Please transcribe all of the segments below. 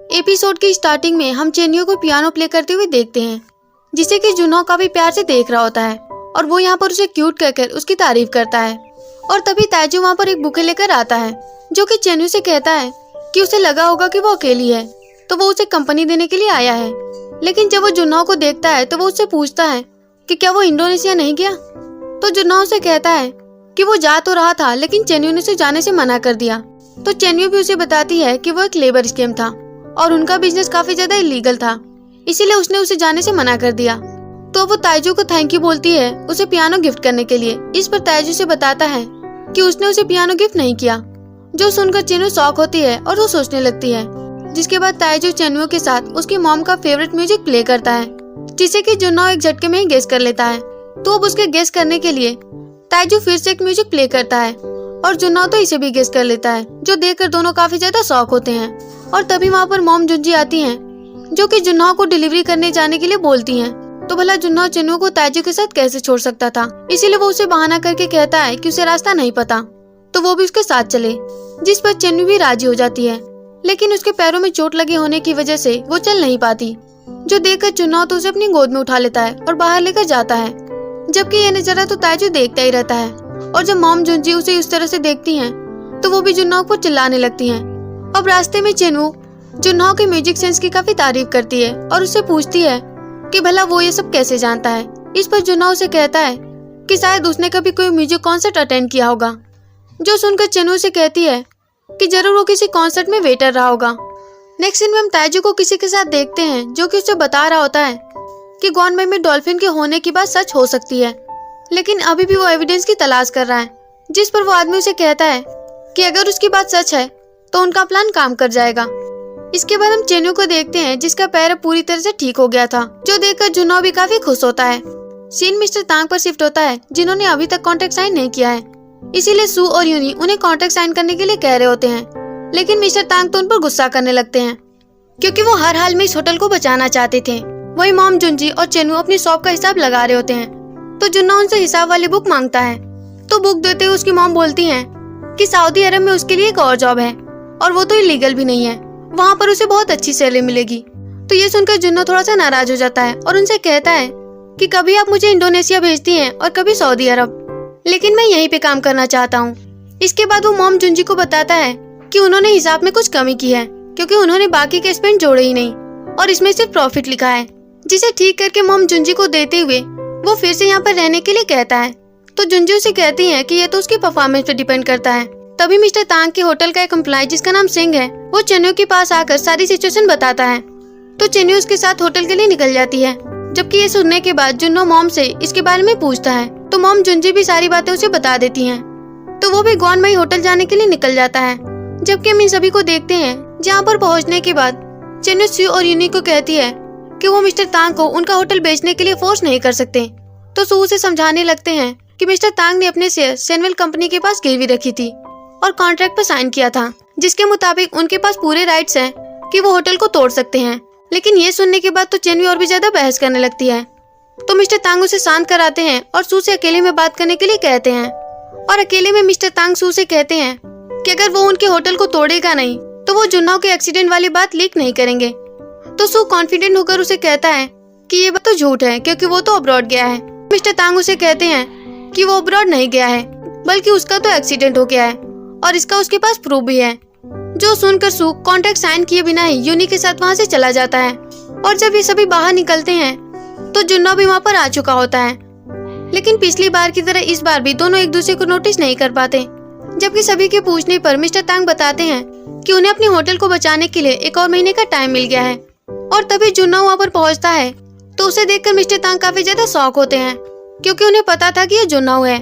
Episode की starting में हम चेन्यू को पियानो प्ले करते हुए देखते हैं, जिसे कि जुनहो काफी प्यार से देख रहा होता है और वो यहाँ पर उसे क्यूट कहकर उसकी तारीफ करता है। और तभी ताइजू वहाँ पर एक बुके लेकर आता है, जो कि चेन्यू से कहता है कि उसे लगा होगा कि वो अकेली है, तो वो उसे कंपनी देने के लिए आया है। लेकिन जब वो जुनहो को देखता है तो वो उससे पूछता है कि क्या वो इंडोनेशिया नहीं गया। तो जुनहो उसे कहता है कि वो जा तो रहा था, लेकिन चेन्यू ने उसे जाने से मना कर दिया। तो चेन्यू भी उसे बताती है कि वो एक लेबर स्कैम था और उनका बिजनेस काफी ज्यादा इलीगल था, इसीलिए उसने उसे जाने से मना कर दिया। तो वो ताइजू को थैंक यू बोलती है उसे पियानो गिफ्ट करने के लिए। इस पर ताइजू से बताता है कि उसने उसे पियानो गिफ्ट नहीं किया, जो सुनकर चेन्यू शॉक होती है और वो सोचने लगती है। जिसके बाद ताइजू चेन्यू के साथ उसकी मॉम का फेवरेट म्यूजिक प्ले करता है, जिसे कि जुनहो एक झटके में ही गेस कर लेता है। तो अब उसके गेस करने के लिए ताइजू फिर से एक म्यूजिक प्ले करता है और जुनहो तो इसे भी गेस कर लेता है, जो देखकर दोनों काफी ज्यादा शॉक होते हैं। और तभी वहाँ पर मॉम जुंजी आती हैं, जो कि जुनहो को डिलीवरी करने जाने के लिए बोलती हैं। तो भला जुनहो चेन्यू को ताइजू के साथ कैसे छोड़ सकता था, इसीलिए वो उसे बहाना करके कहता है कि उसे रास्ता नहीं पता, तो वो भी उसके साथ चले। जिस पर चेन्यू भी राजी हो जाती है, लेकिन उसके पैरों में चोट लगे होने की वजह से वो चल नहीं पाती, जो देखकर जुनहो तो उसे अपनी गोद में उठा लेता है और बाहर लेकर जाता है। जबकि ये नजारा तो ताइजू देखता ही रहता है, और जब मॉम जुंजी उसे इस तरह से देखती हैं, तो वो भी जुनहो को चिल्लाने लगती हैं। अब रास्ते में चेन्यू जुनहो के म्यूजिक सेंस की काफी तारीफ करती है और उससे पूछती है कि भला वो ये सब कैसे जानता है। इस पर जुनहो उसे कहता है कि शायद उसने कभी कोई म्यूजिक कॉन्सर्ट अटेंड किया होगा, जो सुनकर चेन्यू से कहती है कि जरूर वो किसी कॉन्सर्ट में वेटर रहा होगा। नेक्स्ट सीन में हम ताइजू को किसी के साथ देखते हैं, जो कि उसे बता रहा होता है कि ग्वानबई में डॉल्फिन के होने की बात सच हो सकती है, लेकिन अभी भी वो एविडेंस की तलाश कर रहा है। जिस पर वो आदमी उसे कहता है कि अगर उसकी बात सच है तो उनका प्लान काम कर जाएगा। इसके बाद हम चेन्यू को देखते हैं, जिसका पैर पूरी तरह से ठीक हो गया था, जो देखकर जुनहो भी काफी खुश होता है। सीन मिस्टर तांग पर शिफ्ट होता है, जिन्होंने अभी तक कॉन्ट्रैक्ट साइन नहीं किया है, इसीलिए सू और यूनी उन्हें कॉन्ट्रैक्ट साइन करने के लिए कह रहे होते हैं। लेकिन मिस्टर तांग तो उन पर गुस्सा करने लगते हैं, क्योंकि वो हर हाल में इस होटल को बचाना चाहते थे। वही मॉम जुंजी और चेन्यू अपनी शॉप का हिसाब लगा रहे होते हैं। तो जुनहो उनसे हिसाब वाली बुक मांगता है, तो बुक देते हुए उसकी मॉम बोलती है कि सऊदी अरब में उसके लिए एक और जॉब है, और वो तो इलीगल भी नहीं है, वहाँ पर उसे बहुत अच्छी सैलरी मिलेगी। तो ये सुनकर जुनहो थोड़ा सा नाराज हो जाता है और उनसे कहता है कि कभी आप मुझे इंडोनेशिया भेजती हैं और कभी सऊदी अरब, लेकिन मैं यहीं पे काम करना चाहता हूँ। इसके बाद वो मॉम जुंजी को बताता है कि उन्होंने हिसाब में कुछ कमी की है, क्योंकि उन्होंने बाकी के स्पेंड जोड़े ही नहीं और इसमें सिर्फ प्रॉफिट लिखा है, जिसे ठीक करके मॉम जुंजी को देते हुए वो फिर से यहाँ पर रहने के लिए कहता है। तो जुंजी उसे कहती है कि ये तो उसकी परफॉर्मेंस पे डिपेंड करता है। तभी मिस्टर तांग के होटल का एक एम्प्लॉय, जिसका नाम सिंह है, वो चेन्यू के पास आकर सारी सिचुएशन बताता है। तो चेन्यू उसके साथ होटल के लिए निकल जाती है। जबकि ये सुनने के बाद जुनहो मॉम से इसके बारे में पूछता है, तो मॉम जुंजी भी सारी बातें उसे बता देती हैं। तो वो भी ग्वानबई होटल जाने के लिए निकल जाता है। जबकि हम इन सभी को देखते हैं, जहाँ पर पहुँचने के बाद चेन्यू सू और यूनी को कहती है कि वो मिस्टर तांग को उनका होटल बेचने के लिए फोर्स नहीं कर सकते। तो सू उसे समझाने लगते हैं कि मिस्टर तांग ने अपने शेयर सेनवेल कंपनी के पास गिरवी रखी थी और कॉन्ट्रैक्ट पर साइन किया था, जिसके मुताबिक उनके पास पूरे राइट्स हैं कि वो होटल को तोड़ सकते हैं। लेकिन ये सुनने के बाद तो चेन्यू और भी ज्यादा बहस करने लगती है। तो मिस्टर तांग उसे शांत कराते हैं और सू से अकेले में बात करने के लिए कहते हैं। और अकेले में मिस्टर तांग सू से कहते हैं कि अगर वो उनके होटल को तोड़ेगा नहीं तो वो जुनहो के एक्सीडेंट वाली बात लीक नहीं करेंगे। तो सू कॉन्फिडेंट होकर उसे कहता है कि ये बात तो झूठ है, क्योंकि वो तो अब्रॉड गया है। मिस्टर तांग उसे कहते हैं कि वो अब्रॉड नहीं गया है, बल्कि उसका तो एक्सीडेंट हो गया है और इसका उसके पास प्रूफ भी है। जो सुनकर सू कॉन्ट्रैक्ट साइन किए बिना ही यूनी के साथ वहाँ से चला जाता है। और जब ये सभी बाहर निकलते हैं तो जुनहो भी वहाँ पर आ चुका होता है। लेकिन पिछली बार की तरह इस बार भी दोनों एक दूसरे को नोटिस नहीं कर पाते। जबकि सभी के पूछने पर मिस्टर तांग बताते हैं कि उन्हें अपने होटल को बचाने के लिए एक और महीने का टाइम मिल गया है। और तभी जुनहो वहाँ पर पहुँचता है, तो उसे देखकर मिस्टर तांग काफी ज्यादा शॉक होते हैं, क्योंकि उन्हें पता था कि ये जुनहो है।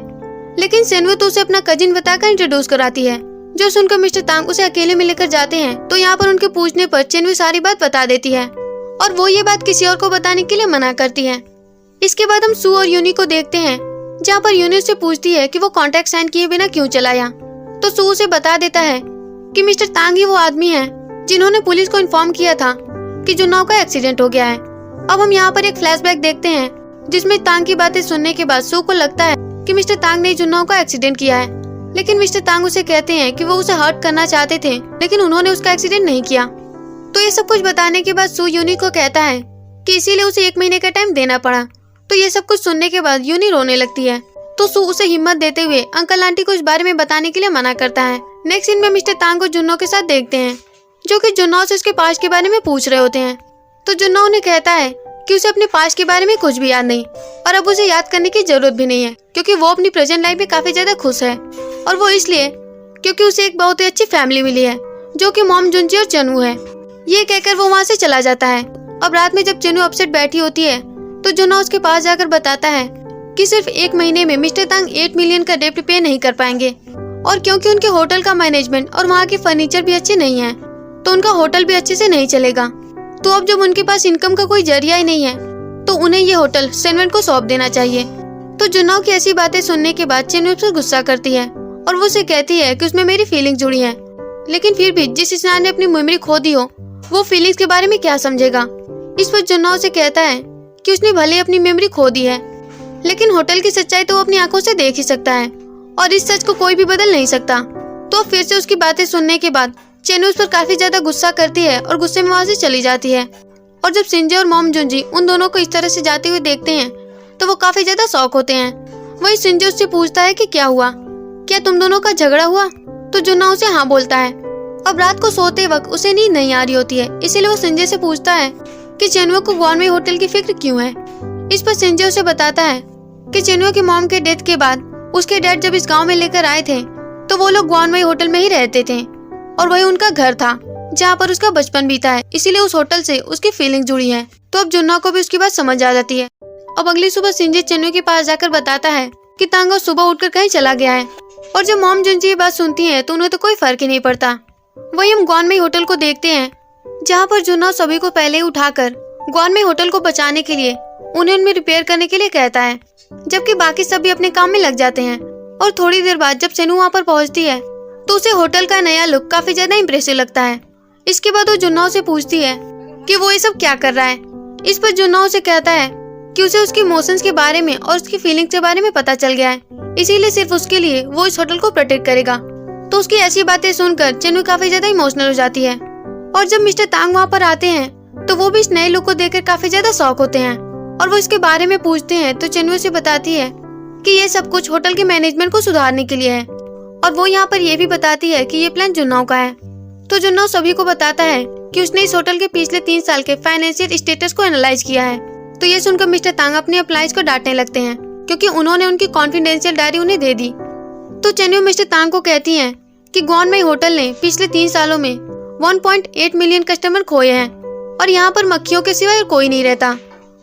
लेकिन सेनवू तो उसे अपना कजिन बताकर इंट्रोड्यूस कराती है। जो सुनकर मिस्टर तांग उसे अकेले में लेकर जाते हैं, तो यहाँ पर उनके पूछने पर चेन्यू सारी बात बता देती है और वो ये बात किसी और को बताने के लिए मना करती है। इसके बाद हम सू और यूनी को देखते हैं, जहाँ पर यूनी उससे पूछती है कि वो कॉन्ट्रैक्ट साइन किए बिना क्यों चला आया। तो सू उसे बता देता है कि मिस्टर तांग ही वो आदमी है जिन्होंने पुलिस को इन्फॉर्म किया था कि जुनहो का एक्सीडेंट हो गया है। अब हम यहाँ पर एक फ्लैशबैक देखते हैं, जिसमें तांग की बातें सुनने के बाद सू को लगता है कि मिस्टर तांग ने जुनहो का एक्सीडेंट किया है। लेकिन मिस्टर तांग उसे कहते हैं कि वो उसे हर्ट करना चाहते थे, लेकिन उन्होंने उसका एक्सीडेंट नहीं किया। तो ये सब कुछ बताने के बाद सू यूनी को कहता है कि इसीलिए उसे 1 महीने का टाइम देना पड़ा। तो ये सब कुछ सुनने के बाद यूनी रोने लगती है। तो सू उसे हिम्मत देते हुए अंकल आंटी को इस बारे में बताने के लिए मना करता है। नेक्स्ट सीन में मिस्टर तांग को जुन्नो के साथ देखते हैं, जो कि जुन्नो से उसके पास्ट के बारे में पूछ रहे होते हैं। तो जुन्नो उन्हें कहता है कि उसे अपने पास्ट के बारे में कुछ भी याद नहीं और अब उसे याद करने की जरूरत भी नहीं है, क्योंकि वो अपनी प्रेजेंट लाइफ में काफी ज्यादा खुश है। और वो इसलिए क्योंकि उसे एक बहुत ही अच्छी फैमिली मिली है, जो कि मॉम, जुनजी और चनू है। ये कहकर वो वहाँ से चला जाता है। अब रात में जब चनू अपसेट बैठी होती है तो जुन्नो उसके पास जाकर बताता है कि सिर्फ 1 महीने में मिस्टर तांग 8 मिलियन का डेब्ट पे नहीं कर पाएंगे, और क्योंकि उनके होटल का मैनेजमेंट और वहाँ के फर्नीचर भी अच्छे नहीं है, तो उनका होटल भी अच्छे से नहीं चलेगा। तो अब जब उनके पास इनकम का कोई जरिया ही नहीं है, तो उन्हें ये होटल सेनवेन को सौंप देना चाहिए। तो जुन्नो की ऐसी बातें सुनने के बाद चेनु उस पर गुस्सा करती है और वो उसे कहती है कि उसमें मेरी फीलिंग जुड़ी है, लेकिन फिर भी जिस इंसान ने अपनी मेमोरी खो दी हो वो फीलिंग्स के बारे में क्या समझेगा। इस पर जुन्नो उसे कहता है कि उसने भले ही अपनी मेमोरी खो दी है, लेकिन होटल की सच्चाई तो वो अपनी आंखों से देख ही सकता है और इस सच को कोई भी बदल नहीं सकता। तो फिर से उसकी बातें सुनने के बाद चेनु उस पर काफी ज्यादा गुस्सा करती है और गुस्से में वहाँ से चली जाती है। और जब सिंजे और मॉम जुनजी उन दोनों को इस तरह से जाते हुए देखते हैं तो वो काफी ज्यादा शॉक होते हैं। वही सिंजे उससे पूछता है कि क्या हुआ, क्या तुम दोनों का झगड़ा हुआ? तो जुन्ना उसे हाँ बोलता है। अब रात को सोते वक्त उसे नींद नहीं आ रही होती है, इसीलिए वो सिंजे से पूछता है कि चेनुआ को गॉनवे होटल की फिक्र क्यों है। इस पर सिंजे उसे बताता है कि चेनुआ की मॉम के डेथ के बाद उसके डैड जब इस गांव में लेकर आए थे तो वो लोग गॉनवे होटल में ही रहते थे और वही उनका घर था जहाँ पर उसका बचपन बीता है, इसीलिए उस होटल से उसकी फीलिंग जुड़ी है। तो अब जुन्ना को भी उसकी बात समझ आ जाती है। अब अगली सुबह सिंजे चेनु के पास जाकर बताता है कि तांगो सुबह उठकर कहीं चला गया है, और जब मॉम जुनजी ये बात सुनती है तो उन्हें तो कोई फर्क ही नहीं पड़ता। वही हम गॉनवे होटल को देखते हैं, जहाँ पर जुन्ना सभी को पहले ही उठाकर गॉनवे होटल को बचाने के लिए उन्हें उनमें रिपेयर करने के लिए कहता है, जबकि बाकी सभी अपने काम में लग जाते हैं। और थोड़ी देर बाद जब चेनु वहाँ पर पहुँचती है तो उसे होटल का नया लुक काफी ज्यादा इम्प्रेसिव लगता है। इसके बाद वो जुन्ना से पूछती है कि वो ये सब क्या कर रहा है। इस पर जुन्ना उसे कहता है कि उसे उसके इमोशंस के बारे में और उसकी फीलिंग्स के बारे में पता चल गया है, इसीलिए सिर्फ उसके लिए वो इस होटल को प्रोटेक्ट करेगा। तो उसकी ऐसी बातें सुनकर चेनु काफी ज्यादा इमोशनल हो जाती है। और जब मिस्टर तांग वहाँ पर आते हैं तो वो भी इस नए लुक को देखकर काफी ज्यादा शॉक होते हैं और वो इसके बारे में पूछते हैं। तो चेनु उसे बताती है कि ये सब कुछ होटल के मैनेजमेंट को सुधारने के लिए है, और वो यहाँ पर ये भी बताती है कि ये प्लान जुन्नाओ का है। तो जुन्नाओ सभी को बताता है कि उसने इस होटल के पिछले 3 साल के फाइनेंशियल स्टेटस को एनालाइज किया है। तो ये सुनकर मिस्टर तांग अपने एम्प्लॉइज को डांटने लगते हैं, क्योंकि उन्होंने उनकी कॉन्फिडेंशियल डायरी उन्हें दे दी। तो चेनु मिस्टर तांग को कहती है कि गॉनवे होटल ने पिछले 3 सालों में 1.8 मिलियन कस्टमर खोए हैं और यहाँ पर मक्खियों के सिवाय कोई नहीं रहता।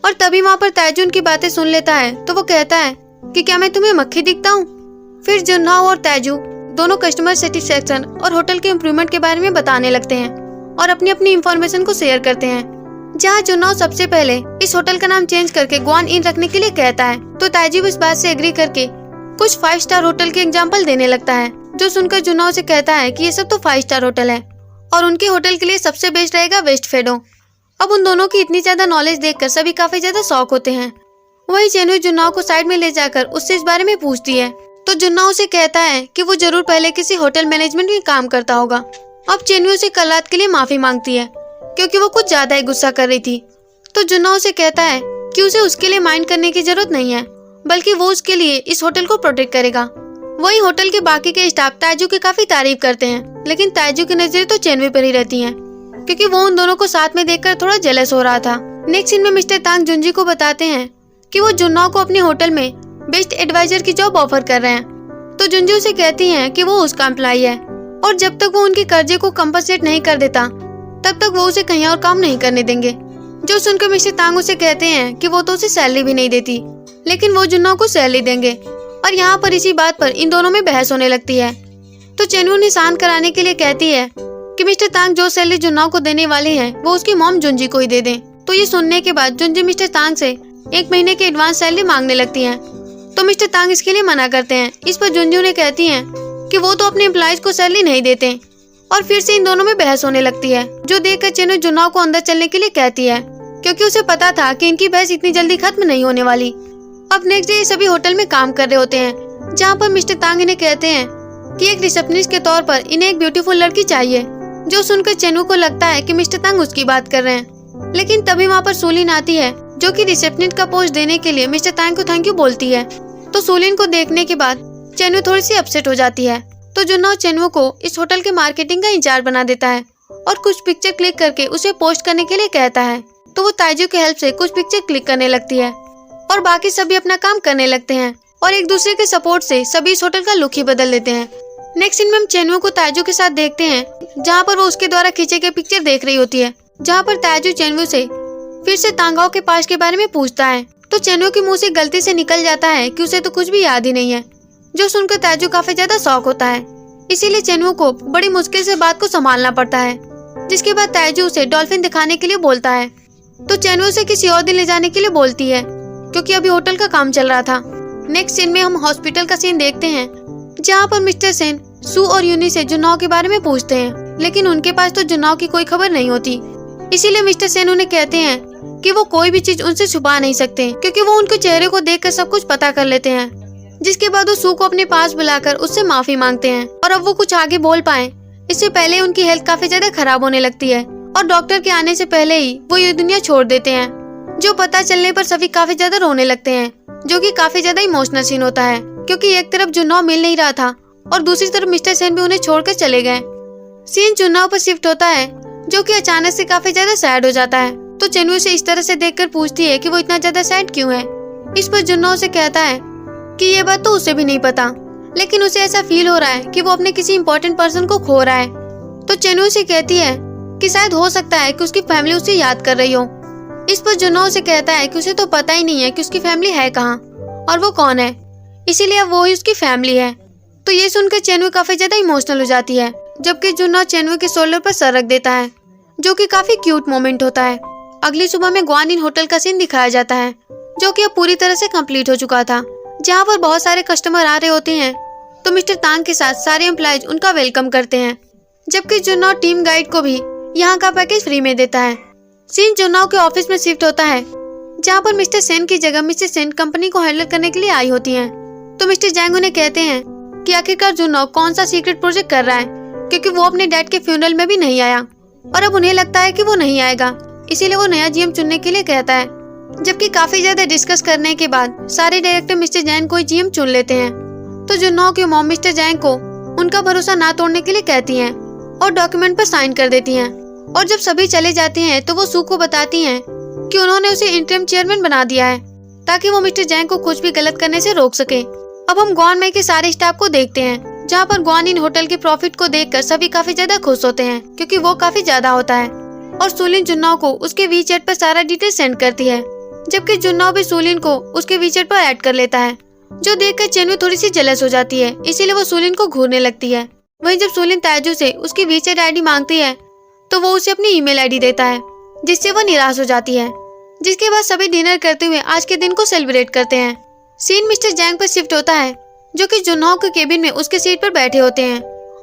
और तभी वहाँ पर ताजू उनकी बातें सुन लेता है तो वो कहता है कि क्या मैं तुम्हें मक्खी दिखता हूँ। फिर जुन्नाओ और ताजू दोनों कस्टमर सेटिस्फेक्शन और होटल के इम्प्रूवमेंट के बारे में बताने लगते हैं और अपनी अपनी इंफॉर्मेशन को शेयर करते हैं। जहाँ जुन्नाओ सबसे पहले इस होटल का नाम चेंज करके ग्वान इन रखने के लिए कहता है, तो ताजू इस बात से एग्री करके कुछ 5 स्टार होटल के एग्जाम्पल देने लगता है, जो सुनकर जुन्नाओ से कहता है कि ये सब तो 5 स्टार होटल है और उनके होटल के लिए सबसे बेस्ट रहेगा वेस्ट फेडो। अब उन दोनों की इतनी ज्यादा नॉलेज देखकर सभी काफी ज्यादा शॉक होते हैं। वही चेनु जुन्नाओ को साइड में ले जाकर उससे इस बारे में पूछती है, तो जुन्नाओ से कहता है कि वो जरूर पहले किसी होटल मैनेजमेंट में काम करता होगा। अब चेनु से कल रात के लिए माफी मांगती है, क्योंकि वो कुछ ज्यादा ही गुस्सा कर रही थी। तो जुन्नाओ से कहता है कि उसे उसके लिए माइंड करने की जरूरत नहीं है, बल्कि वो उसके लिए इस होटल को प्रोटेक्ट करेगा। वही होटल के बाकी के स्टाफ ताजू की काफी तारीफ करते हैं, लेकिन ताजू की नजरें तो चेनु पर ही रहती हैं, क्योंकि वो उन दोनों को साथ में देखकर थोड़ा जेलस हो रहा था। नेक्स्ट सीन में मिस्टर तांग जुनजी को बताते हैं कि वो जुन्नाओ को अपने होटल में बेस्ट एडवाइजर की जॉब ऑफर कर रहे हैं। तो जुनजी उसे कहती हैं कि वो उसका एम्प्लॉय है और जब तक वो उनके कर्जे को कंपनसेट नहीं कर देता तब तक वो उसे कहीं और काम नहीं करने देंगे। जो सुनकर मिस्टर तांग उसे कहते हैं कि वो तो उसे सैलरी भी नहीं देती, लेकिन वो जुन्नाओ को सैलरी देंगे। और यहाँ पर इसी बात पर इन दोनों में बहस होने लगती है। तो चेनु उन्हें शांत कराने के लिए कहती है कि मिस्टर तांग जो सैलरी जुन्नाओ को देने वाले हैं वो उसकी मॉम जुनजी को ही दे दें। तो ये सुनने के बाद जुनजी मिस्टर तांग से 1 महीने की एडवांस सैलरी मांगने लगती हैं, तो मिस्टर तांग इसके लिए मना करते हैं। इस पर जुनजी उन्हें कहती हैं कि वो तो अपने एम्प्लॉइज को सैलरी नहीं देते। और फिर से इन दोनों में बहस होने लगती है, जो देखकर चेनु जुन्नाओ को अंदर चलने के लिए कहती है, क्योंकि उसे पता था कि इनकी बहस इतनी जल्दी खत्म नहीं होने वाली। अब नेक्स्ट डे ये सभी होटल में काम कर रहे होते हैं, जहाँ पर मिस्टर तांग इन्हें कहते हैं कि एक रिसेप्शनिस्ट के तौर पर इन्हें एक ब्यूटीफुल लड़की चाहिए। जो सुनकर चेनवू को लगता है कि मिस्टर तांग उसकी बात कर रहे हैं। लेकिन तभी वहाँ पर सूलिन आती है, जो कि रिसेप्शनिस्ट का पोस्ट देने के लिए मिस्टर तांग को थैंक यू बोलती है। तो सूलिन को देखने के बाद चेनवू थोड़ी सी अपसेट हो जाती है। तो जुन्हो चेनवू को इस होटल के मार्केटिंग का इंचार्ज बना देता है और कुछ पिक्चर क्लिक करके उसे पोस्ट करने के लिए कहता है। तो वो ताइजू की हेल्प से कुछ पिक्चर क्लिक करने लगती है और बाकी सभी अपना काम करने लगते हैं और एक दूसरे के सपोर्ट से सभी इस होटल का लुक ही बदल लेते हैं। नेक्स्ट सीन में हम चेनवू को ताइजू के साथ देखते हैं, जहाँ पर वो उसके द्वारा खींचे गए पिक्चर देख रही होती है, जहाँ पर ताइजू चेनवू से फिर से तांगाओ के पास के बारे में पूछता है। तो चेनवू के मुंह से गलती से निकल जाता है कि उसे तो कुछ भी याद ही नहीं है, जो सुनकर ताइजू काफी ज्यादा शॉक होता है। इसीलिए चेनवू को बड़ी मुश्किल से बात को संभालना पड़ता है, जिसके बाद ताइजू उसे डॉल्फिन दिखाने के लिए बोलता है। तो चेनवू से किसी और दिन ले जाने के लिए बोलती है, क्योंकि अभी होटल का काम चल रहा था। नेक्स्ट सीन में हम हॉस्पिटल का सीन देखते हैं, जहाँ पर मिस्टर सेन सू और यूनी से जुन्हो के बारे में पूछते हैं, लेकिन उनके पास तो जुन्हो की कोई खबर नहीं होती। इसीलिए मिस्टर सेन उन्हें कहते हैं कि वो कोई भी चीज उनसे छुपा नहीं सकते, क्योंकि वो उनके चेहरे को देखकर सब कुछ पता कर लेते हैं। जिसके बाद वो सू को अपने पास बुलाकर उससे माफी मांगते हैं और अब वो कुछ आगे बोल पाए इससे पहले उनकी हेल्थ काफी ज्यादा खराब होने लगती है और डॉक्टर के आने से पहले ही वो ये दुनिया छोड़ देते हैं। जो पता चलने पर सभी काफी ज्यादा रोने लगते हैं, जो कि काफी ज्यादा इमोशनल सीन होता है, क्योंकि एक तरफ जुन्हो मिल नहीं रहा था और दूसरी तरफ मिस्टर सेन भी उन्हें छोड़कर चले गए। सीन जुन्हो पर शिफ्ट होता है, जो कि अचानक से काफी ज्यादा सैड हो जाता है। तो चेनवू से इस तरह से देखकर पूछती है कि वो इतना ज्यादा सैड क्यों है। इस पर जुन्हो उसे कहता है कि ये बात तो उसे भी नहीं पता, लेकिन उसे ऐसा फील हो रहा है कि वो अपने किसी इम्पोर्टेंट पर्सन को खो रहा है। तो चेनवू से कहती है कि शायद हो सकता है कि उसकी फैमिली उसे याद कर रही हो। इस पर जुन्हो से कहता है कि उसे तो पता ही नहीं है कि उसकी फैमिली है कहाँ और वो कौन है, इसीलिए वो ही उसकी फैमिली है। तो ये सुनकर चेनवू काफी ज्यादा इमोशनल हो जाती है, जबकि जुन्हो चेनवू के शोल्डर पर सर रख देता है, जो कि काफी क्यूट मोमेंट होता है। अगली सुबह में ग्वानिन होटल का सीन दिखाया जाता है, जो कि अब पूरी तरह से कंप्लीट हो चुका था, जहाँ पर बहुत सारे कस्टमर आ रहे होते हैं। तो मिस्टर तांग के साथ सारे एम्प्लॉयज उनका वेलकम करते हैं, जबकि जुन्हो टीम गाइड को भी यहाँ का पैकेज फ्री में देता है। सीन जुन्हो के ऑफिस में शिफ्ट होता है, जहाँ पर मिस्टर सेन की जगह मिस्टर सेन कंपनी को हैंडल करने के लिए आई होती हैं। तो मिस्टर जैंग उन्हें कहते हैं कि आखिरकार जुन्हो कौन सा सीक्रेट प्रोजेक्ट कर रहा है, क्योंकि वो अपने डैड के फ्यूनरल में भी नहीं आया और अब उन्हें लगता है कि वो नहीं आएगा, इसीलिए वो नया जीएम चुनने के लिए कहता है। जबकि काफी ज्यादा डिस्कस करने के बाद सारे डायरेक्टर मिस्टर जैंग को ही जीएम चुन लेते हैं। तो जुन्हो की मॉम मिस्टर जैंग को उनका भरोसा ना तोड़ने के लिए कहती हैं और डॉक्यूमेंट पर साइन कर देती हैं। और जब सभी चले जाते हैं तो वो सू को बताती हैं कि उन्होंने उसे इंटरिम चेयरमैन बना दिया है, ताकि वो मिस्टर जैंग को कुछ भी गलत करने से रोक सके। अब हम ग्वानमेई के सारे स्टाफ को देखते हैं, जहाँ पर ग्वानिन होटल के प्रॉफिट को देखकर सभी काफी ज्यादा खुश होते हैं, क्योंकि वो काफी ज्यादा होता है। और सूलिन जुन्हो को उसके वीचैट पर सारा डिटेल सेंड करती है, जबकि जुन्हो भी सूलिन को उसके वीचैट पर ऐड कर लेता है, जो देखकर चेनवू थोड़ी सी जेलस हो जाती है, इसीलिए वो सूलिन को घूरने लगती है। वहीं जब सूलिन ताइजू से उसकी वीचैट आईडी मांगती है, तो वो उसे अपनी ईमेल आईडी देता है, जिससे वो निराश हो जाती है। जिसके बाद सभी डिनर करते हुए आज के दिन को सेलिब्रेट करते हैं। सीन मिस्टर जैंग पर शिफ्ट होता है, जो कि जुन्हो के केबिन में उसके सीट पर बैठे होते हैं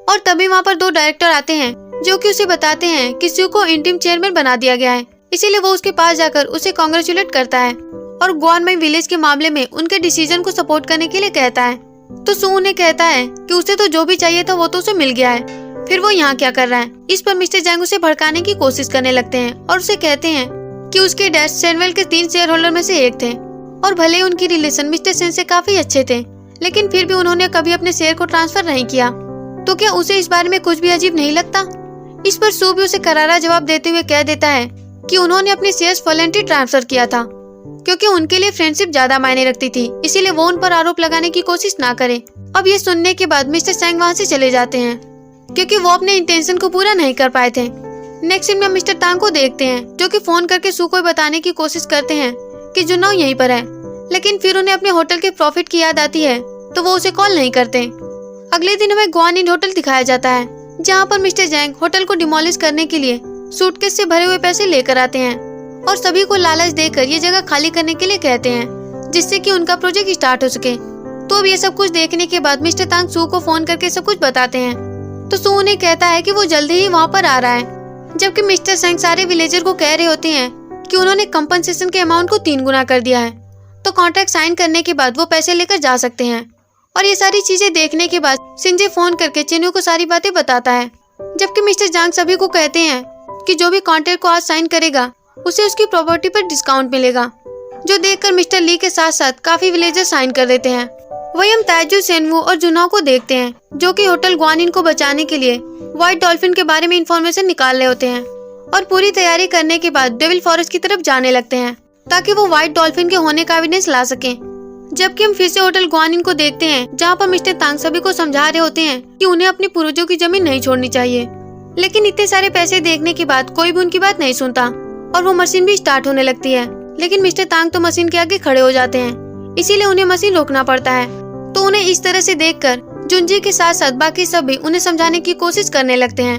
और तभी वहाँ पर दो डायरेक्टर आते हैं, जो कि उसे बताते हैं कि सू को इंटीम चेयरमैन बना दिया गया है। इसीलिए वो उसके पास जाकर उसे कांग्रेचुलेट करता है और ग्वानमेई विलेज के मामले में उनके डिसीजन को सपोर्ट करने के लिए कहता है। तो सू उन्हें कहता है कि उसे तो जो भी चाहिए था वो तो उसे मिल गया है, फिर वो यहाँ क्या कर रहा है। इस पर मिस्टर जैंग उसे भड़काने की कोशिश करने लगते हैं और उसे कहते हैं कि उसके डैड सेनवेल के 3 शेयर होल्डर में से एक थे और भले ही उनकी रिलेशन मिस्टर सेन से काफी अच्छे थे, लेकिन फिर भी उन्होंने कभी अपने शेयर को ट्रांसफर नहीं किया। तो क्या उसे इस बारे में कुछ भी अजीब नहीं लगता। इस पर सू भी उसे करारा जवाब देते हुए कह देता है कि उन्होंने अपने शेयर्स वॉलंटरी ट्रांसफर किया था, क्योंकि उनके लिए फ्रेंडशिप ज्यादा मायने रखती थी, इसीलिए वो उन पर आरोप लगाने की कोशिश ना करे। अब ये सुनने के बाद मिस्टर सेंग वहाँ से चले जाते हैं, क्योंकि वो अपने इंटेंशन को पूरा नहीं कर पाए थे। नेक्स्ट सीन में मिस्टर तांग को देखते हैं, जो कि फोन करके सू को बताने की कोशिश करते हैं कि जुन्हो यहीं पर है, लेकिन फिर उन्हें अपने होटल के प्रॉफिट की याद आती है, तो वो उसे कॉल नहीं करते। अगले दिन हमें ग्वानिन होटल दिखाया जाता है, जहाँ पर मिस्टर जैंग होटल को डिमोलिश करने के लिए सूटकेस से भरे हुए पैसे लेकर आते हैं और सभी को लालच देकर ये जगह खाली करने के लिए कहते हैं, जिससे कि उनका प्रोजेक्ट स्टार्ट हो सके। तो अब ये सब कुछ देखने के बाद मिस्टर तांग सू को फोन करके सब कुछ बताते हैं। तो सू उन्हें कहता है कि वो जल्दी ही वहाँ पर आ रहा है, जबकि मिस्टर सेंग सारे विलेजर को कह रहे होते हैं कि उन्होंने कंपनसेशन के अमाउंट को 3 गुना कर दिया है, तो कॉन्ट्रैक्ट साइन करने के बाद वो पैसे लेकर जा सकते हैं। और ये सारी चीजें देखने के बाद सिंजे फोन करके चेनवू को सारी बातें बताता है जबकि मिस्टर जांग सभी को कहते हैं कि जो भी कॉन्ट्रैक्ट को आज साइन करेगा उसे उसकी प्रॉपर्टी पर डिस्काउंट मिलेगा, जो देखकर मिस्टर ली के साथ साथ काफी विलेजर साइन कर देते हैं। वही हम ताइजू, सेनवू और जुनहो को देखते हैं जो कि होटल ग्वानिन को बचाने के लिए व्हाइट डॉल्फिन के बारे में इंफॉर्मेशन निकाल रहे होते हैं और पूरी तैयारी करने के बाद डेविल फॉरेस्ट की तरफ जाने लगते हैं ताकि वो व्हाइट डॉल्फिन के होने का एविडेंस ला सकें। जबकि हम फिर से होटल ग्वानिन को देखते हैं जहाँ पर मिस्टर तांग सभी को समझा रहे होते हैं कि उन्हें अपने पूर्वजों की जमीन नहीं छोड़नी चाहिए, लेकिन इतने सारे पैसे देखने के बाद कोई भी उनकी बात नहीं सुनता और वो मशीन भी स्टार्ट होने लगती है। लेकिन मिस्टर तांग तो मशीन के आगे खड़े हो जाते हैं, इसीलिए उन्हें मशीन रोकना पड़ता है। तो उन्हें इस तरह से देखकर जुनजी के साथ साथ बाकी सभी उन्हें समझाने की कोशिश करने लगते हैं,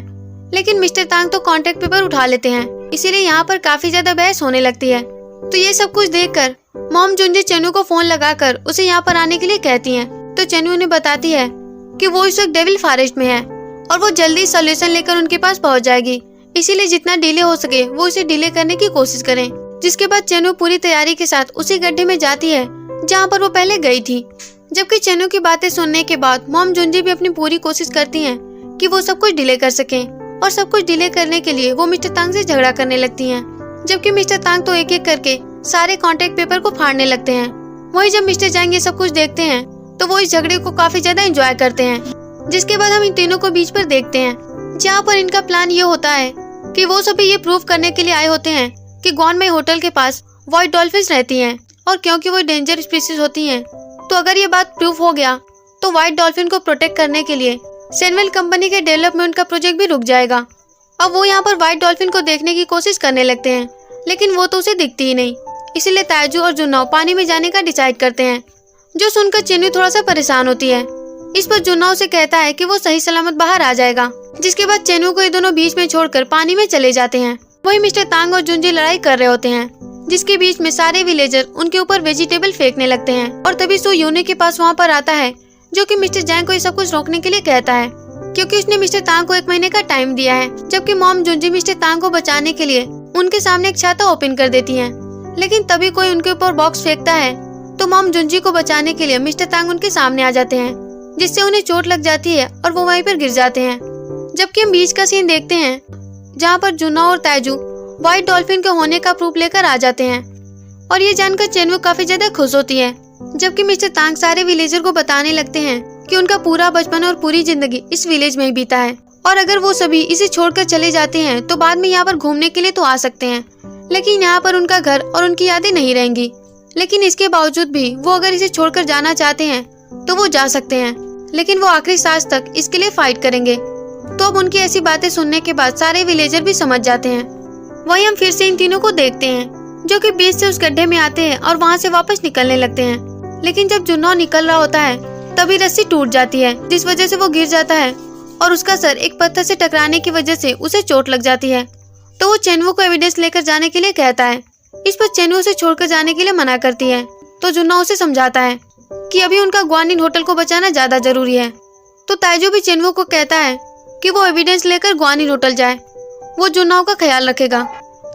लेकिन मिस्टर तांग तो कॉन्ट्रैक्ट पेपर उठा लेते हैं, इसीलिए यहाँ पर काफी ज्यादा बहस होने लगती है। तो ये सब कुछ देखकर मॉम जुनजी चेनू को फोन लगाकर उसे यहाँ पर आने के लिए कहती है। तो चेनू उन्हें बताती है कि वो इस वक्त डेविल फॉरेस्ट में है और वो जल्दी सोल्यूशन लेकर उनके पास पहुँच जाएगी, इसीलिए जितना डिले हो सके वो उसे डिले करने की कोशिश करें। जिसके बाद चेनू पूरी तैयारी के साथ उसी गड्ढे में जाती है जहाँ पर वो पहले गई थी। जबकि चेनू की बातें सुनने के बाद मॉम जुनजी भी अपनी पूरी कोशिश करती हैं कि वो सब कुछ डिले कर सकें और सब कुछ डिले करने के लिए वो मिस्टर तांग से झगड़ा करने लगती हैं। जबकि मिस्टर तांग तो एक एक करके सारे कॉन्ट्रैक्ट पेपर को फाड़ने लगते हैं। वही जब मिस्टर जांग ये सब कुछ देखते हैं तो वो इस झगड़े को काफी ज्यादा एंजॉय करते हैं। जिसके बाद हम इन तीनों को बीच पर देखते हैं जहाँ पर इनका प्लान ये होता है कि वो सभी ये प्रूव करने के लिए आए होते हैं कि ग्वानमेई होटल के पास व्हाइट डॉल्फिन्स रहती हैं और क्योंकि वो डेंजर स्पीसीज होती हैं, तो अगर ये बात प्रूफ हो गया तो व्हाइट डॉल्फिन को प्रोटेक्ट करने के लिए सेनवेल कंपनी के डेवलपमेंट का प्रोजेक्ट भी रुक जाएगा। अब वो यहाँ पर व्हाइट डॉल्फिन को देखने की कोशिश करने लगते हैं, लेकिन वो तो उसे दिखती ही नहीं। इसीलिए ताइजू और जुनहो पानी में जाने का डिसाइड करते हैं, जो सुनकर चेनू थोड़ा सा परेशान होती है। इस पर जुनहो से कहता है कि वो सही सलामत बाहर आ जाएगा। जिसके बाद चेनू को ये दोनों बीच में छोड़कर पानी में चले जाते हैं। वही मिस्टर तांग और जुनजी लड़ाई कर रहे होते हैं, जिसके बीच में सारे विलेजर उनके ऊपर वेजिटेबल फेंकने लगते हैं। और तभी सू यूने के पास वहाँ पर आता है, जो कि मिस्टर जैंग को ये सब कुछ रोकने के लिए कहता है, क्योंकि उसने मिस्टर तांग को 1 महीने का टाइम दिया है। जबकि मॉम जुनजी मिस्टर तांग को बचाने के लिए उनके सामने एक छाता ओपन कर देती है, लेकिन तभी कोई उनके ऊपर बॉक्स फेंकता है तो मॉम जुनजी को बचाने के लिए मिस्टर तांग उनके सामने आ जाते हैं, जिससे उन्हें चोट लग जाती है और वो वहीं पर गिर जाते हैं। जबकि हम बीच का सीन देखते हैं जहाँ पर जुनहो और ताइजू व्हाइट डॉल्फिन के होने का प्रूफ लेकर आ जाते हैं और ये जानकर चेनवू काफी ज्यादा खुश होती है। जबकि मिस्टर तांग सारे विलेजर को बताने लगते हैं कि उनका पूरा बचपन और पूरी जिंदगी इस विलेज में ही बीता है और अगर वो सभी इसे छोड़कर चले जाते हैं तो बाद में यहाँ पर घूमने के लिए तो आ सकते हैं, लेकिन यहाँ पर उनका घर और उनकी यादें नहीं रहेंगी। लेकिन इसके बावजूद भी वो अगर इसे छोड़कर जाना चाहते हैं तो वो जा सकते हैं, लेकिन वो आखिरी सांस तक इसके लिए फाइट करेंगे। तो अब उनकी ऐसी बातें सुनने के बाद सारे विलेजर भी समझ जाते हैं। वहीं हम फिर से इन तीनों को देखते हैं जो कि बीच से उस गड्ढे में आते हैं और वहाँ से वापस निकलने लगते हैं। लेकिन जब जुनहो निकल रहा होता है तभी रस्सी टूट जाती है, जिस वजह से वो गिर जाता है और उसका सर एक पत्थर से टकराने की वजह से उसे चोट लग जाती है। तो वो चेनवू को एविडेंस लेकर जाने के लिए कहता है। इस पर चेनवू उसे छोड़कर जाने के लिए मना करती है। तो जुनहो उसे समझाता है कि अभी उनका ग्वानिन होटल को बचाना ज्यादा जरूरी है। तो ताइजू भी चेनवू को कहता है कि वो एविडेंस लेकर ग्वानिन होटल जाए, वो जुनहो का ख्याल रखेगा।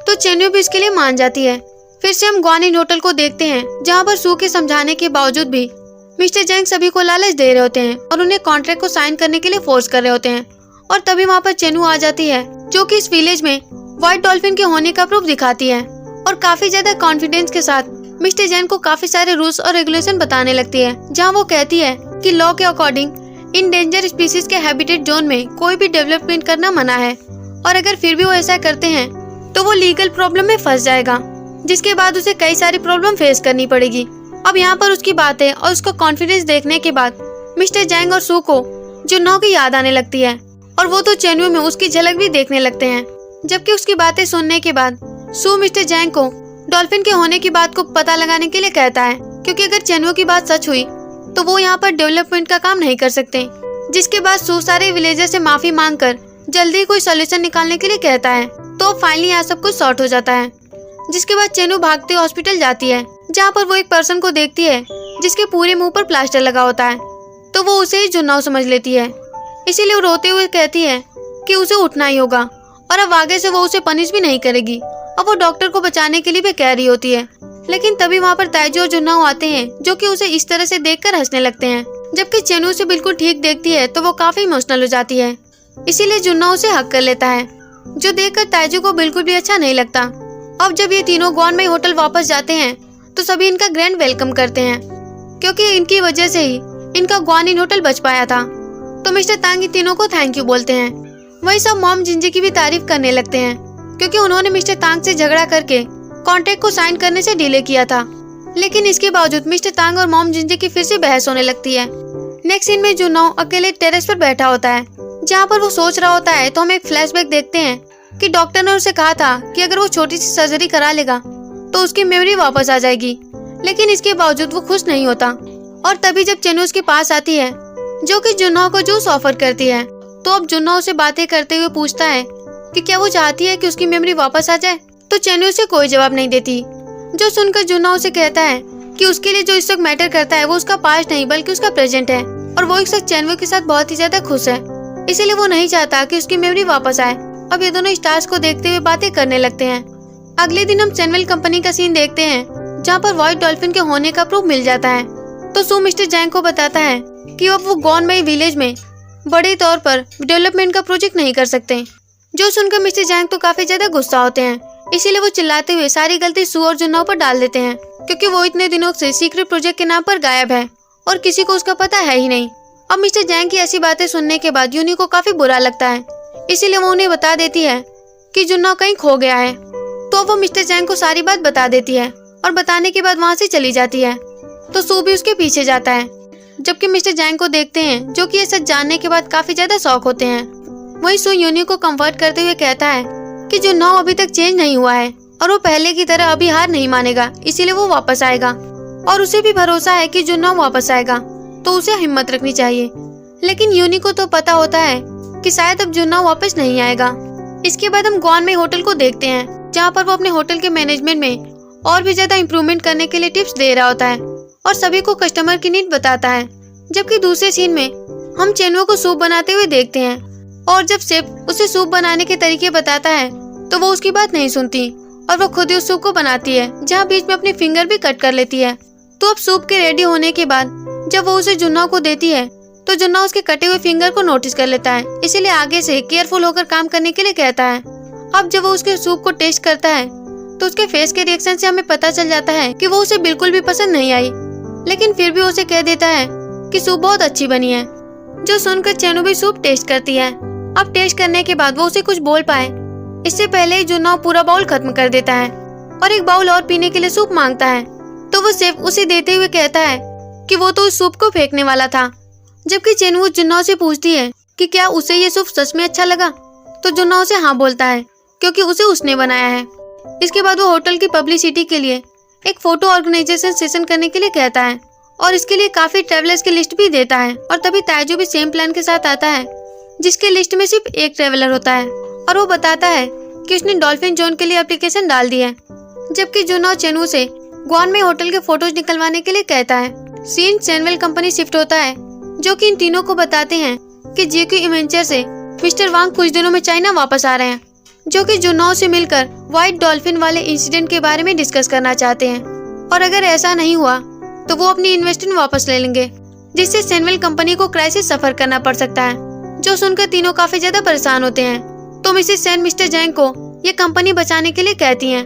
तो चेनवू भी इसके लिए मान जाती है। फिर से हम ग्वानिन होटल को देखते हैं जहाँ पर सू के समझाने के बावजूद भी मिस्टर जैंग सभी को लालच दे रहे होते हैं और उन्हें कॉन्ट्रैक्ट को साइन करने के लिए फोर्स कर रहे होते हैं। और तभी वहाँ पर चेनवू आ जाती है, जो कि इस विलेज में व्हाइट डॉल्फिन के होने का प्रूफ दिखाती है और काफी ज्यादा कॉन्फिडेंस के साथ मिस्टर जैंग को काफी सारे रूल्स और रेगुलेशन बताने लगती है, जहाँ वो कहती है कि लॉ के अकॉर्डिंग इन डेंजर स्पीसीज के हैबिटेट जोन में कोई भी डेवलपमेंट करना मना है और अगर फिर भी वो ऐसा करते हैं तो वो लीगल प्रॉब्लम में फंस जाएगा, जिसके बाद उसे कई सारी प्रॉब्लम फेस करनी पड़ेगी। अब यहाँ पर उसकी बातें और उसका कॉन्फिडेंस देखने के बाद मिस्टर जैंग और सू को जुनहो की याद आने लगती है और वो तो चेनवू में उसकी झलक भी देखने लगते हैं। जबकि उसकी बातें सुनने के बाद सू मिस्टर जैंग को डॉल्फिन के होने की बात को पता लगाने के लिए कहता है, क्योंकि अगर चेनवू की बात सच हुई तो वो यहाँ पर डेवलपमेंट का काम नहीं कर सकते। जिसके बाद सू सारे विलेजर से माफी मांगकर जल्दी कोई सॉल्यूशन निकालने के लिए कहता है। तो फाइनली यहाँ सब कुछ सॉर्ट हो जाता है। जिसके बाद चेनू भागते हॉस्पिटल जाती है, जहाँ पर वो एक पर्सन को देखती है जिसके पूरे मुंह पर प्लास्टर लगा होता है। तो वो उसे ही जुनहो समझ लेती है, इसीलिए वो रोते हुए कहती है कि उसे उठना ही होगा और अब आगे से वो उसे पनिश भी नहीं करेगी। अब वो डॉक्टर को बचाने के लिए भी कह रही होती है, लेकिन तभी वहाँ पर ताइजू और जुनहो आते हैं, जो कि उसे इस तरह से देखकर हंसने लगते हैं। जबकि चेनू उसे बिल्कुल ठीक देखती है तो वो काफी इमोशनल हो जाती है। इसीलिए जुन्ना उसे हक कर लेता है, जो देखकर ताइजू को बिल्कुल भी अच्छा नहीं लगता। अब जब ये तीनों ग्वानमेई होटल वापस जाते हैं तो सभी इनका ग्रैंड वेलकम करते हैं, क्योंकि इनकी वजह से ही इनका ग्वानिन होटल बच पाया था। तो मिस्टर तांग इन तीनों को थैंक यू बोलते हैं। वही सब मॉम जिंजी की भी तारीफ करने लगते हैं, क्योंकि उन्होंने मिस्टर तांग से झगड़ा करके कॉन्ट्रैक्ट को साइन करने से डिले किया था। लेकिन इसके बावजूद मिस्टर तांग और मॉम जिंजी की फिर से बहस होने लगती है। नेक्स्ट सीन में जुन्नाओ अकेले टेरेस पर बैठा होता है, जहाँ पर वो सोच रहा होता है। तो हम एक फ्लैशबैक देखते हैं कि डॉक्टर ने उसे कहा था कि अगर वो छोटी सी सर्जरी करा लेगा तो उसकी मेमोरी वापस आ जाएगी, लेकिन इसके बावजूद वो खुश नहीं होता। और तभी जब चेन्नू उसके पास आती है, जो कि जुन्नाओ को जूस ऑफर करती है, तो अब जुन्नाओ से बातें करते हुए पूछता है कि क्या वो चाहती है कि उसकी मेमोरी वापस आ जाए। तो चेन्नू उसे कोई जवाब नहीं देती, जो सुनकर जुन्नाओ उसे कहता है कि उसके लिए जो इस वक्त मैटर करता है वो उसका पास्ट नहीं बल्कि उसका प्रेजेंट है, और वो इस वक्त चेन्नू के साथ बहुत ही ज्यादा खुश है, इसीलिए वो नहीं चाहता कि उसकी मेमोरी वापस आए। अब ये दोनों स्टार्स को देखते हुए बातें करने लगते हैं। अगले दिन हम चैनवेल कंपनी का सीन देखते हैं, जहाँ पर व्हाइट डॉल्फिन के होने का प्रूफ मिल जाता है। तो सू मिस्टर जैंग को बताता है कि अब वो ग्वानमेई विलेज में बड़े तौर पर डेवलपमेंट का प्रोजेक्ट नहीं कर सकते। जो सुनकर मिस्टर जैंग तो काफी ज्यादा गुस्सा होते हैं, इसीलिए वो चिल्लाते हुए सारी गलती सू और जुन्नाओ पर डाल देते हैं, क्योंकि वो इतने दिनों से सीक्रेट प्रोजेक्ट के नाम पर गायब है और किसी को उसका पता है ही नहीं। अब मिस्टर जैंग की ऐसी बातें सुनने के बाद यूनी को काफी बुरा लगता है, इसीलिए वो उन्हें बता देती है कि जुन्नाओ कहीं खो गया है। तो वो मिस्टर जैंग को सारी बात बता देती है और बताने के बाद वहाँ से चली जाती है। तो सू भी उसके पीछे जाता है, जबकि मिस्टर जैंग को देखते हैं, जो कि ये सच जानने के बाद काफी ज्यादा शॉक होते हैं। वही सू यूनी को कंफर्ट करते हुए कहता है कि जुन्नाओ अभी तक चेंज नहीं हुआ है और वो पहले की तरह अभी हार नहीं मानेगा, इसीलिए वो वापस आएगा। और उसे भी भरोसा है कि जुन्नाओ वापस आएगा, तो उसे हिम्मत रखनी चाहिए। लेकिन यूनी को तो पता होता है कि शायद अब जुन्नाओ वापस नहीं आएगा। इसके बाद हम ग्वानमेई होटल को देखते हैं, जहाँ पर वो अपने होटल के मैनेजमेंट में और भी ज्यादा इम्प्रूवमेंट करने के लिए टिप्स दे रहा होता है और सभी को कस्टमर की नीड बताता है। जबकि दूसरे सीन में हम चेन्वो को सूप बनाते हुए देखते हैं, और जब शेफ उसे सूप बनाने के तरीके बताता है तो वो उसकी बात नहीं सुनती और वो खुद ही उस सूप को बनाती है, जहाँ बीच में अपने फिंगर भी कट कर लेती है। तो अब सूप के रेडी होने के बाद जब वो उसे जुन्नाओ को देती है तो जुन्नाओ उसके कटे हुए फिंगर को नोटिस कर लेता है, इसीलिए आगे से केयरफुल होकर काम करने के लिए कहता है। अब जब वो उसके सूप को टेस्ट करता है तो उसके फेस के रिएक्शन से हमें पता चल जाता है कि वो उसे बिल्कुल भी पसंद नहीं आई, लेकिन फिर भी उसे कह देता है कि सूप बहुत अच्छी बनी है। जो सुनकर चेन्नू भी सूप टेस्ट करती है। अब टेस्ट करने के बाद वो उसे कुछ बोल पाए इससे पहले ही जुन्नाओ पूरा बाउल खत्म कर देता है और एक बाउल और पीने के लिए सूप मांगता है। तो वो शेफ उसे देते हुए कहता है कि वो तो उस सूप को फेंकने वाला था। जबकि चेन्नू जुन्नाओ से पूछती है कि क्या उसे ये सूप सच में अच्छा लगा, तो जुन्नाओ से हाँ बोलता है, क्योंकि उसे उसने बनाया है। इसके बाद वो होटल की पब्लिसिटी के लिए एक फोटो ऑर्गेनाइजेशन सेशन करने के लिए कहता है और इसके लिए काफी ट्रेवलर्स की लिस्ट भी देता है। और तभी ताइजू भी सेम प्लान के साथ आता है, जिसके लिस्ट में सिर्फ एक ट्रेवलर होता है, और वो बताता है कि उसने डॉल्फिन जोन के लिए एप्लीकेशन डाल दी है। जबकि जुन्नाओ चेन्नू से ग्वानमेई होटल के फोटोज निकलवाने के लिए कहता है। सीन चैनवेल कंपनी शिफ्ट होता है, जो कि इन तीनों को बताते हैं कि जेक्यू इवेंचर से मिस्टर वांग कुछ दिनों में चाइना वापस आ रहे हैं, जो कि जुन्नाओ से मिलकर व्हाइट डॉल्फिन वाले इंसिडेंट के बारे में डिस्कस करना चाहते हैं। और अगर ऐसा नहीं हुआ तो वो अपनी इन्वेस्टमेंट वापस ले लेंगे, जिससे चैनवेल कंपनी को क्राइसिस सफर करना पड़ सकता है। जो सुनकर तीनों काफी ज्यादा परेशान होते हैं। तो मिसेस सेन मिस्टर जैंग को ये कंपनी बचाने के लिए कहती हैं।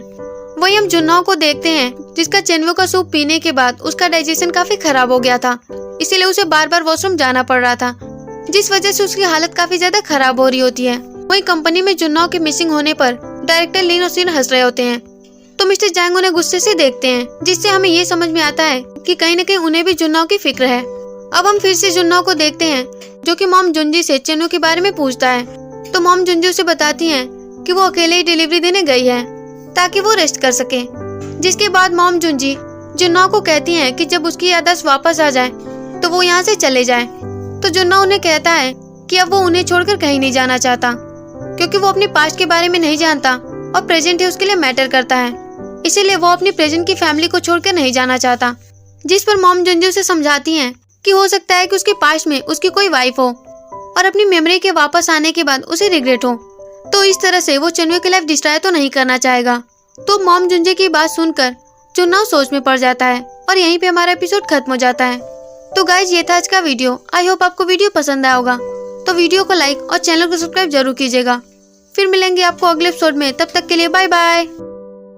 वही हम जुन्नाओ को देखते हैं, जिसका चेन्वो का सूप पीने के बाद उसका डाइजेशन काफी खराब हो गया था, इसीलिए उसे बार बार वॉशरूम जाना पड़ रहा था, जिस वजह से उसकी हालत काफी ज्यादा खराब हो रही होती है। वही कंपनी में जुन्नाओ के मिसिंग होने पर डायरेक्टर लिन और सीन हंस रहे होते हैं। तो मिस्टर जैंग उन्हें गुस्से से देखते हैं, जिससे हमें ये समझ में आता है कि कहीं न कहीं उन्हें भी जुन्नाओ की फिक्र है। अब हम फिर से जुन्नाओ को देखते हैं, जो कि मॉम जुंजी से चेन्नू के बारे में पूछता है। तो मॉम जुंजी उसे बताती है कि वो अकेले ही डिलीवरी देने गई है ताकि वो रेस्ट कर सके। जिसके बाद मॉम जुंजी जुन्नाओ को कहती है कि जब उसकी याददाश्त वापस आ जाए तो वो यहाँ से चले जाए। तो जुन्नाओ उन्हें कहता है कि अब वो उन्हें छोड़कर कहीं नहीं जाना चाहता, क्योंकि वो अपने पास्ट के बारे में नहीं जानता और प्रेजेंट ही उसके लिए मैटर करता है, इसीलिए वो अपनी प्रेजेंट की फैमिली को छोड़कर नहीं जाना चाहता। जिस पर मॉम जुंजी उसे समझाती हैं कि हो सकता है कि उसके पास्ट में उसकी कोई वाइफ हो और अपनी मेमोरी के वापस आने के बाद उसे रिग्रेट हो, तो इस तरह से वो चेन्वो की लाइफ डिस्ट्रॉय तो नहीं करना चाहेगा। तो मॉम जुंजी की बात सुनकर जुन्नाओ सोच में पड़ जाता है और यहीं पे हमारा एपिसोड खत्म हो जाता है। तो गाइज ये था आज का वीडियो। आई होप आपको वीडियो पसंद आया होगा। तो तो वीडियो को लाइक और चैनल को सब्सक्राइब जरूर कीजिएगा। फिर मिलेंगे आपको अगले एपिसोड में, तब तक के लिए बाय बाय।